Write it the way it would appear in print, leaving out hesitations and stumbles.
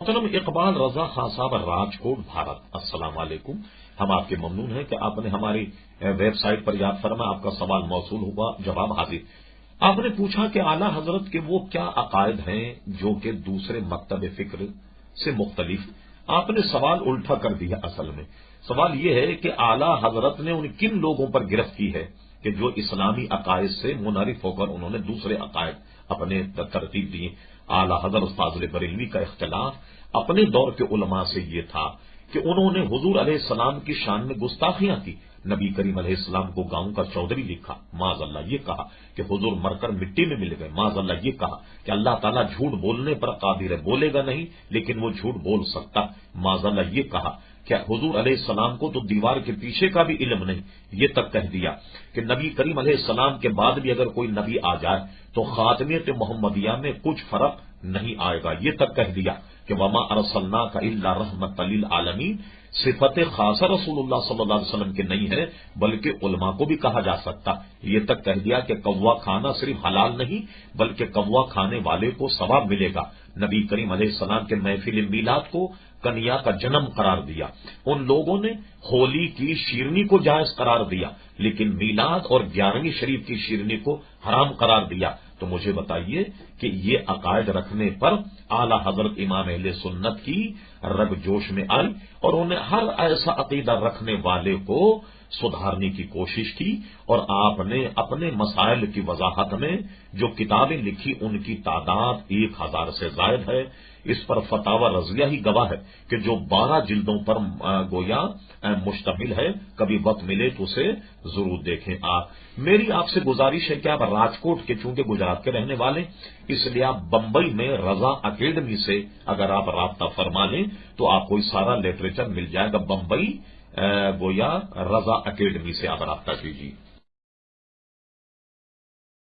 محترم اقبال رضا خان صاحب راجکوٹ بھارت، السلام علیکم۔ ہم آپ کے ممنون ہیں کہ آپ نے ہماری ویب سائٹ پر یاد فرما، آپ کا سوال موصول ہوا، جواب حاضر۔ آپ نے پوچھا کہ اعلیٰ حضرت کے وہ کیا عقائد ہیں جو کہ دوسرے مکتب فکر سے مختلف۔ آپ نے سوال الٹا کر دیا۔ اصل میں سوال یہ ہے کہ اعلیٰ حضرت نے ان کن لوگوں پر گرفت کی ہے کہ جو اسلامی عقائد سے منحرف ہو کر انہوں نے دوسرے عقائد اپنے ترتیب دیے۔ اعلیٰ حضرت فاضل بریلوی کا اختلاف اپنے دور کے علماء سے یہ تھا کہ انہوں نے حضور علیہ السلام کی شان میں گستاخیاں کی۔ نبی کریم علیہ السلام کو گاؤں کا چودھری لکھا، معاذ اللہ یہ کہا کہ حضور مر کر مٹی میں مل گئے، معاذ اللہ یہ کہا کہ اللہ تعالیٰ جھوٹ بولنے پر قادر ہے، بولے گا نہیں لیکن وہ جھوٹ بول سکتا، معاذ اللہ یہ کہا کہ حضور علیہ السلام کو تو دیوار کے پیچھے کا بھی علم نہیں، یہ تک کہہ دیا کہ نبی کریم علیہ السلام کے بعد بھی اگر کوئی نبی آ جائے تو خاتمیت محمدیہ میں کچھ فرق نہیں آئے گا، یہ تک کہہ دیا کہ وما ارسلناک الا رحمۃ للعالمین، صفت خاصہ رسول اللہ صلی اللہ علیہ وسلم کے نہیں ہے بلکہ علماء کو بھی کہا جا سکتا، یہ تک کہہ دیا کہ کوا کھانا صرف حلال نہیں بلکہ کوا کھانے والے کو ثواب ملے گا۔ نبی کریم علیہ السلام کے محفل میلاد کو کنیا کا جنم قرار دیا۔ ان لوگوں نے ہولی کی شیرنی کو جائز قرار دیا لیکن میلاد اور 11ویں شریف کی شیرنی کو حرام قرار دیا۔ تو مجھے بتائیے کہ یہ عقائد رکھنے پر اعلی حضرت امام اہل سنت کی رگ جوش میں آئی اور انہیں ہر ایسا عقیدہ رکھنے والے کو سدھارنے کی کوشش کی، اور آپ نے اپنے مسائل کی وضاحت میں جو کتابیں لکھی ان کی تعداد 1000 سے زائد ہے۔ اس پر فتاوی رضویہ ہی گواہ ہے کہ جو 12 جلدوں پر گویا مشتمل ہے، کبھی وقت ملے تو اسے ضرور دیکھیں۔ میری آپ سے گزارش ہے کہ آپ راجکوٹ کے چونکہ گجرات کے رہنے والے، اس لیے آپ بمبئی میں رضا اکیڈمی سے اگر آپ رابطہ فرما لیں تو آپ کو سارا لٹریچر مل جائے گا۔ بمبئی گویا رضا اکیڈمی سے آپ رابطہ کیجیے۔